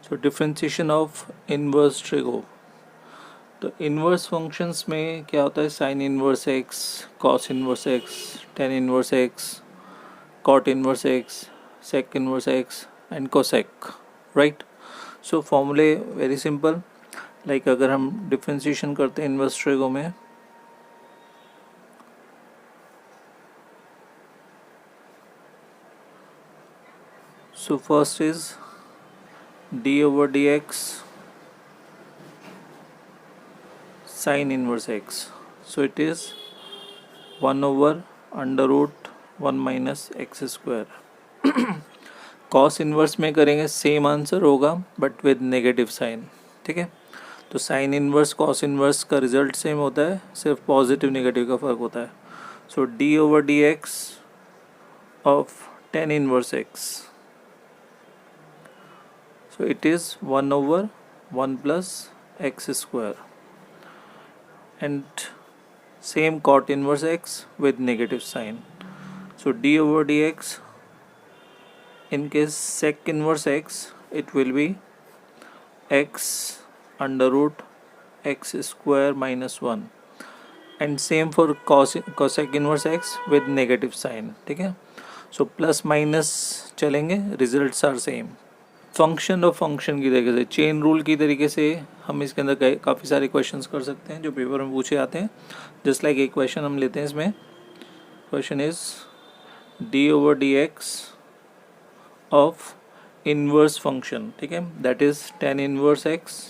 So differentiation of inverse trigo. तो inverse functions में क्या होता है, sine inverse x, cos inverse x, tan inverse x, cot inverse x, sec inverse x and cosec, right. So फॉर्मूले very simple, like अगर हम differentiation करते हैं इनवर्स ट्रिगो में, so first is d over dx sin inverse x, so it is 1 over under root 1 minus x square। cos inverse में करेंगे same answer होगा but with negative sign, ठीक है। तो साइन इनवर्स कॉस इनवर्स का result same होता है, सिर्फ पॉजिटिव नेगेटिव का फर्क होता है। सो d over dx of tan inverse x, so it is 1 over 1 plus x square and same cot inverse x with negative sign. So d over dx, in case sec inverse x, it will be x under root x square minus 1 and same for cosec inverse x with negative sign, ठीक है। So plus minus चलेंगे, results are same। Function और function की तरीके से, chain rule की तरीके से हम इसके अंदर काफ़ी सारे क्वेश्चंस कर सकते हैं जो पेपर में पूछे आते हैं। जस्ट लाइक एक क्वेश्चन हम लेते हैं इसमें, question is D over D x of inverse function, ठीक है, that is tan inverse X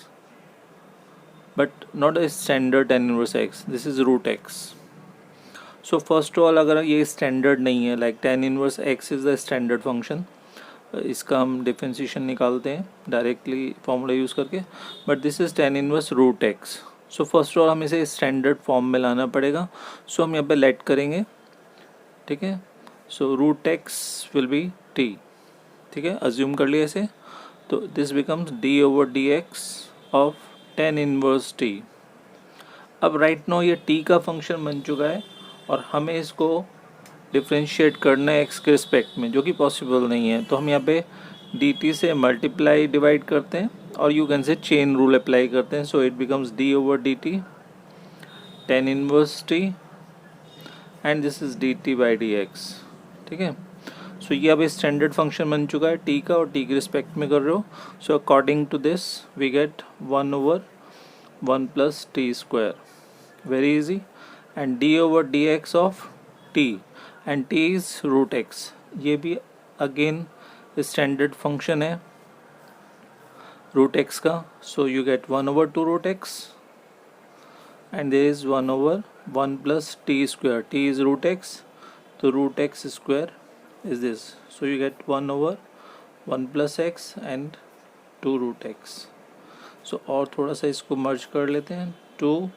but not a standard tan inverse X, this is root X. So first of all अगर ये standard नहीं है, like tan inverse X is the standard function, इसका हम differentiation निकालते हैं डायरेक्टली फॉर्मूला यूज़ करके, but this is tan inverse root X. So first of all हम इसे स्टैंडर्ड फॉर्म में लाना पड़ेगा। सो हम यहाँ पे लेट करेंगे, ठीक है। So root X will be T, ठीक है, अज्यूम कर लिया इसे। तो this becomes D over D x of tan inverse T. अब राइट नाउ ये टी का फंक्शन बन चुका है और हमें इसको डिफ्रेंशिएट करना है एक्स के रिस्पेक्ट में, जो कि पॉसिबल नहीं है। तो हम यहाँ पे डी टी से मल्टीप्लाई डिवाइड करते हैं और you can say chain rule apply करते हैं। So it becomes D over D T ten inverse T and this is D T by D x, ठीक है। सो ये अब स्टैंडर्ड फंक्शन बन चुका है टी का और टी के रिस्पेक्ट में कर रहे हो। So according to this we get 1 over 1 plus t square, very easy, and d over dx of t and t is root x, ये भी अगेन स्टैंडर्ड फंक्शन है रूट एक्स का। सो you gate 1 over 2 root x and there is 1 over 1 plus t square, t is root x, तो root x square is this, so you get 1 over 1 plus x and 2 root x। सो और थोड़ा सा इसको मर्ज कर लेते हैं, 2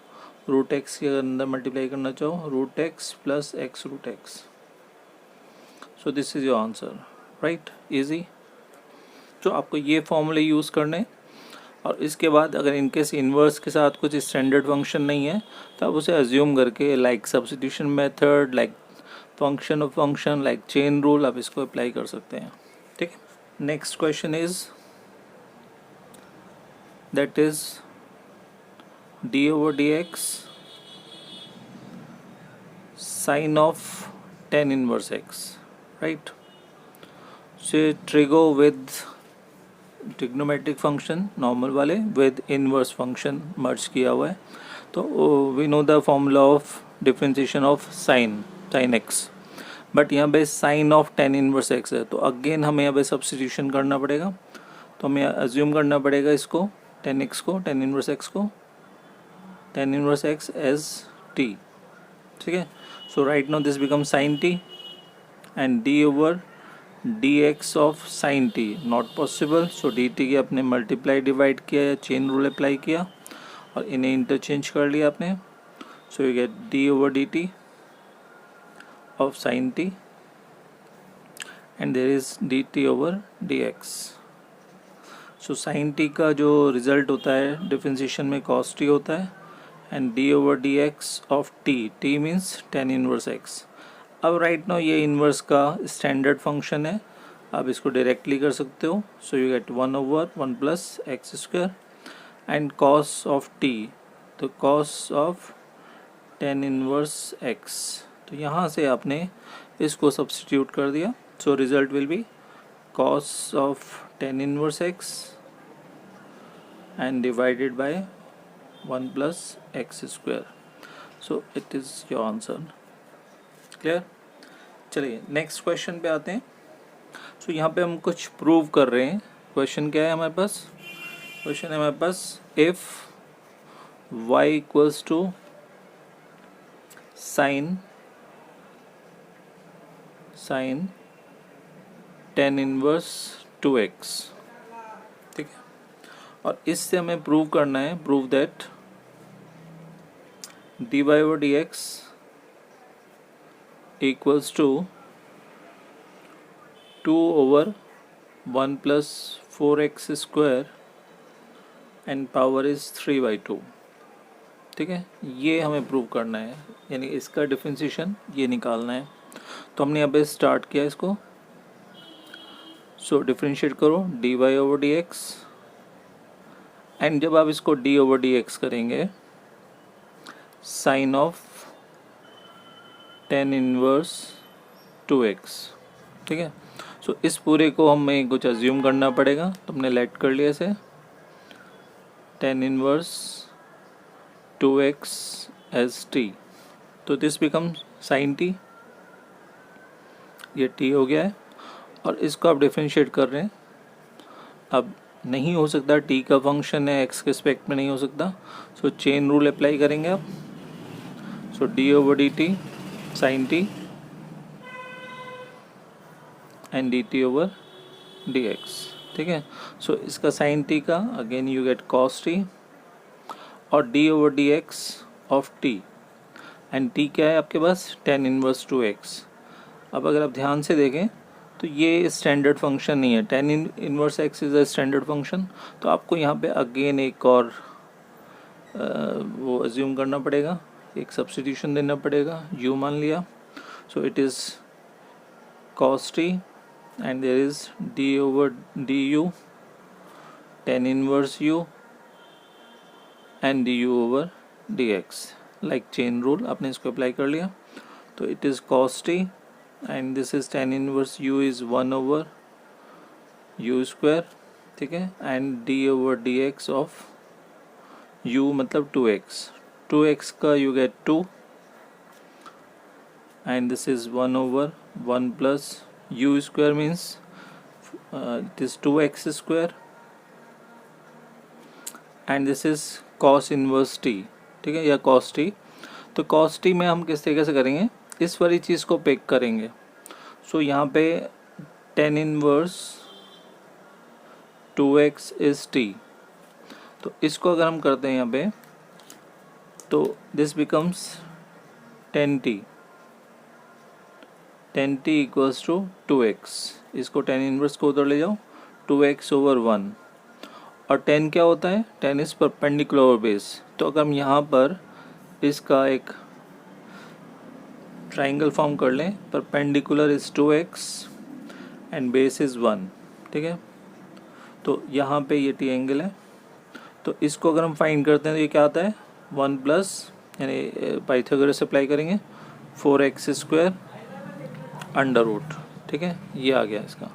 root x के अंदर मल्टीप्लाई करना चाहो, root X plus X root X. So this is your answer, right, easy. तो आपको ये फॉर्मूले यूज़ करने, और इसके बाद अगर इनकेस इन्वर्स के साथ कुछ स्टैंडर्ड फंक्शन नहीं है तो आप उसे अज्यूम करके like substitution method, like function of function, like chain rule, आप इसको अप्लाई कर सकते हैं, ठीक है। Next question is that is d over dx sin of tan inverse x, right। so trigo with trigonometric function normal वाले with inverse function मर्ज किया हुआ है। तो we know the formula of differentiation of sin x, but यहाँ पे sin of tan inverse x है, तो again हमें यहाँ पे सब्स्टिट्यूशन करना पड़ेगा। तो हमें अज्यूम करना पड़ेगा इसको tan x को, tan इनवर्स x को, tan inverse x as t, ठीक है। So right now this become sin t and d over dx of sin t not possible. So dt के अपने मल्टीप्लाई डिवाइड किया या चेन रूल अप्लाई किया और इन्हें इंटरचेंज कर लिया आपने। So you get d over dt of sin t and there is dt over dx। So sine T का जो रिज़ल्ट होता है डिफरेंशिएशन में कॉस टी होता है and d over D x of t, t means tan inverse x. अब right now ये inverse का स्टैंडर्ड फंक्शन है आप इसको डायरेक्टली कर सकते हो. So you get 1/1 plus x square and cos of t, तो cos of tan inverse x. तो यहाँ से आपने इसको सब्स्टिट्यूट कर दिया. So result will be cos of tan inverse x and divided by 1 plus x square. So it is your answer. Clear? चलिए next question पे आते हैं. सो यहाँ पे हम कुछ प्रूव कर रहे हैं. क्वेश्चन क्या है हमारे पास? क्वेश्चन है हमारे पास if y equals to sine tan inverse 2x. ठीक है, और इससे हमें प्रूव करना है, prove that dy over dx equals to 2/1 plus 4x square and power is 3/2. ठीक है, ये हमें प्रूव करना है, यानी इसका डिफरेंशिएशन ये निकालना है. तो हमने यहाँ पे स्टार्ट किया इसको. सो डिफरेंशिएट करो dy over dx, एंड जब आप इसको d over dx करेंगे sine of tan inverse 2x. ठीक है, सो इस पूरे को हमें कुछ अज्यूम करना पड़ेगा. तो हमने लेट कर लिया इसे tan inverse 2x as t. तो दिस बिकम्स साइन t, ये t हो गया है, और इसको आप डिफरेंशिएट कर रहे हैं. अब नहीं हो सकता, t का फंक्शन है, x के रिस्पेक्ट में नहीं हो सकता. सो चेन रूल अप्लाई करेंगे आप. So d over dt sine t and dt over dx. ठीक है, सो इसका साइन t का again you get cos t और d over dx of t, and t क्या है आपके पास? Ten inverse 2x. अब अगर आप ध्यान से देखें तो ये स्टैंडर्ड फंक्शन नहीं है. Ten inverse x is a standard function. तो आपको यहाँ पे अगेन एक और वो अज्यूम करना पड़ेगा, एक सब्स्टिट्यूशन देना पड़ेगा. u मान लिया. So it is cos t and there is d over du tan inverse u and du over dx. Like chain rule आपने इसको अप्लाई कर लिया. तो it is cos t and this is tan inverse u is 1/u square. ठीक है, and d over dx of u मतलब 2x का you get 2 and this is 1/1 plus u square means it is 2x square and this is cos inverse t. ठीक है, या cos t. तो cos t में हम किस तरीके से करेंगे, इस वाली चीज़ को पिक करेंगे. सो यहाँ पे ten inverse 2x is t. तो इसको अगर हम करते हैं यहाँ पे तो this becomes 10t equals to 2x. इसको टेन इनवर्स को उधर ले जाओ, 2x over 1. और 10 क्या होता है? 10 इज परपेंडिकुलर बेस. तो अगर हम यहाँ पर इसका एक ट्राइंगल फॉर्म कर लें, perpendicular is 2x and base is 1. ठीक है, तो यहाँ पे ये ट्राइंगल है. तो इसको अगर हम फाइंड करते हैं तो ये क्या आता है? 1 प्लस, यानी पाइथागोरस अप्लाई करेंगे, 4x स्क्वायर अंडर रूट. ठीक है, ये आ गया इसका.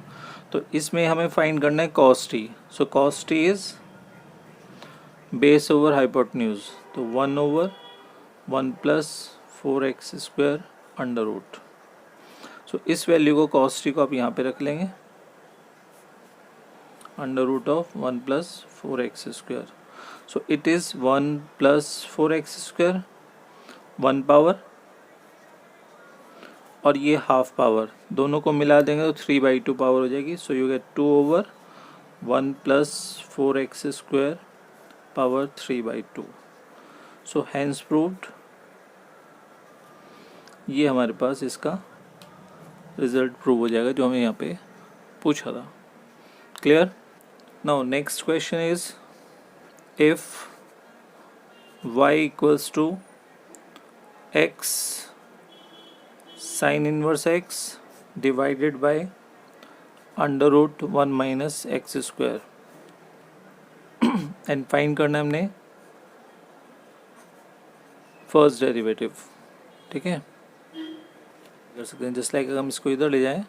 तो इसमें हमें फाइंड करना है cos t. So cos t is base over hypotenuse. तो 1/1 plus 4x square under root. So इस वैल्यू को cos t को आप यहाँ पे रख लेंगे, under root of 1 plus 4x square. So it is 1 plus 4x square, 1 power और ये हाफ पावर, दोनों को मिला देंगे तो 3/2 पावर हो जाएगी. So you get 2/1 plus 4x square power 3/2. So hence proved. ये हमारे पास इसका रिजल्ट प्रूव हो जाएगा जो हमें यहाँ पे पूछा था. Clear? Now next question is if y equals to x sin inverse x divided by under root 1 minus x square and find करना है हमने फर्स्ट डेरिवेटिव। ठीक है, कर सकते हैं जस्ट लाइक हम इसको इधर ले जाएं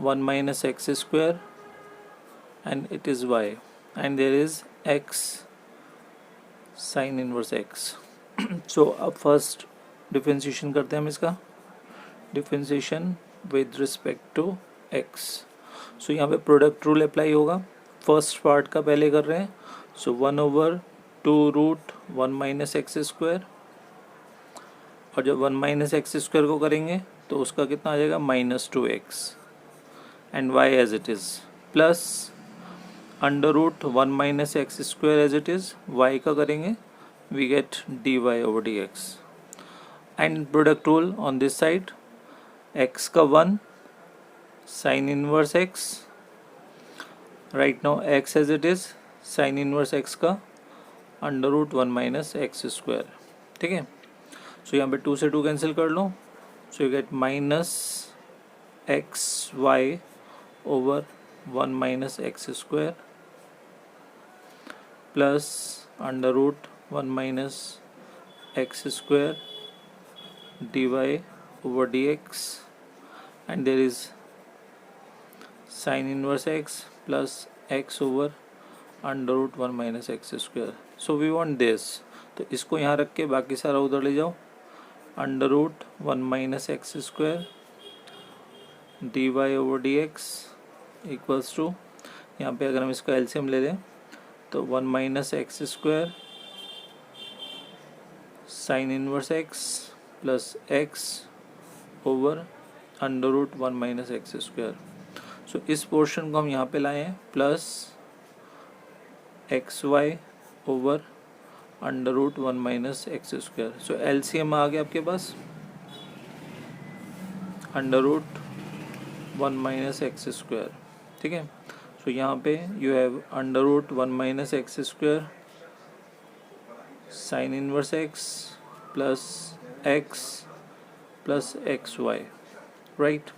1 minus x square and it is y and there is x sine inverse x. So अब फर्स्ट डिफरेंशिएशन करते हैं हम इसका, differentiation with respect to x. So यहाँ पे प्रोडक्ट रूल अप्लाई होगा, फर्स्ट पार्ट का पहले कर रहे हैं। So 1/2 root 1 minus x square, और जब 1 माइनस एक्स स्क्वायर को करेंगे तो उसका कितना आ जाएगा -2x and y as it is, plus under root 1 minus x square as it is, y का करेंगे we get dy/dx and product rule on this side, x का 1 sine inverse x, right now x as it is sine inverse x का under root 1 minus x square. ठीक है, so यहाँ पे 2 से 2 cancel कर लो, so you get minus x y over 1 minus x square plus under root 1 minus x square dy over dx and there is sin inverse x plus x over under root 1 minus x square. So we want this, तो इसको यहाँ रख के बाकी सारा उधर ले जाओ, under root 1 minus x square dy over dx equals to, यहाँ पे अगर हम इसका एलसीएम ले लें तो 1 minus x square sine inverse x plus x over under root 1 minus x square. So इस पोर्शन को हम यहाँ पे लाए हैं, plus x y over under root 1 minus x square. So LCM आ गया आपके पास under root 1 minus x square. ठीक है, सो यहाँ पे you have under root 1 minus x square sine inverse x plus x y, right.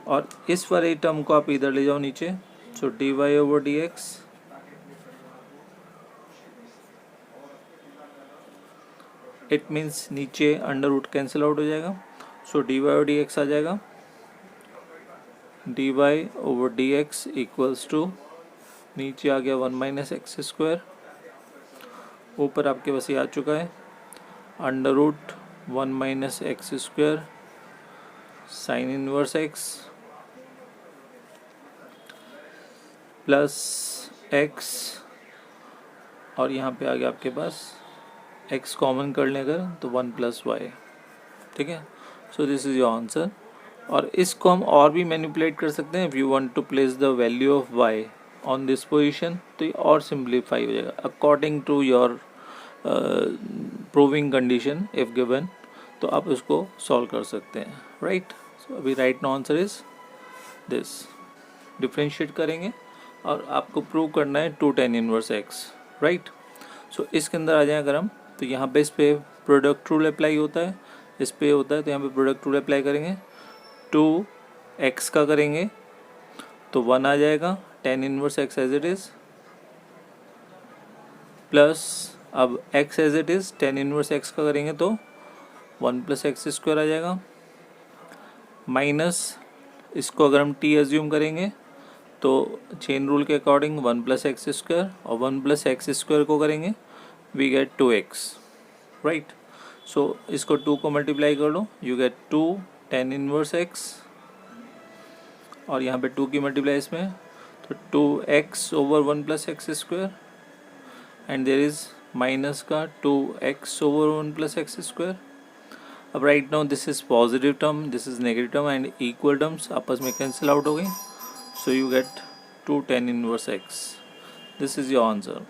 और इस वाले टर्म को आप इधर ले जाओ नीचे, सो dy over dx it means नीचे अंडर रूट कैंसिल आउट हो जाएगा, सो dy over dx आ जाएगा dy over dx equals to, नीचे आ गया 1 माइनस एक्स स्क्वायर, ऊपर आपके पास ये आ चुका है under root 1 minus x square sine inverse x plus x, और यहाँ पे आ गया आपके पास x कॉमन कर लें अगर तो 1 प्लस वाई। ठीक है, so this is your answer. और इसको हम और भी मैनिपुलेट कर सकते हैं, if you want to place the value of y on this position तो ये और सिंप्लीफाई हो जाएगा according to your proving condition if given, तो आप उसको सॉल्व कर सकते हैं, राइट। सो अभी right no answer is this, differentiate करेंगे और आपको प्रूव करना है 2 tan inverse x, right. So इसके अंदर आ जाए अगर हम, तो यहाँ पे इस पे प्रोडक्ट रूल अप्लाई होता है, इस पे होता है, तो यहाँ पे प्रोडक्ट रूल अप्लाई करेंगे, 2x का करेंगे तो 1 आ जाएगा tan inverse x as it is, plus अब x as it is tan inverse x का करेंगे तो 1 प्लस एक्स स्क्वायर आ जाएगा, माइनस इसको अगर हम t एज्यूम करेंगे तो चेन रूल के अकॉर्डिंग 1 प्लस एक्स स्क्वायर, और 1 प्लस एक्स स्क्वायर को करेंगे वी गेट 2x, राइट। सो इसको 2 को मल्टीप्लाई कर लो, you get 2 tan inverse x, और यहाँ पे 2 की मल्टीप्लाई इसमें तो 2x over 1 plus x square, and there is minus का 2x over 1 plus x square. अब right now this is positive term, this is negative term, and equal terms आपस में कैंसिल आउट हो गई, so you get 2 tan inverse x. This is your answer.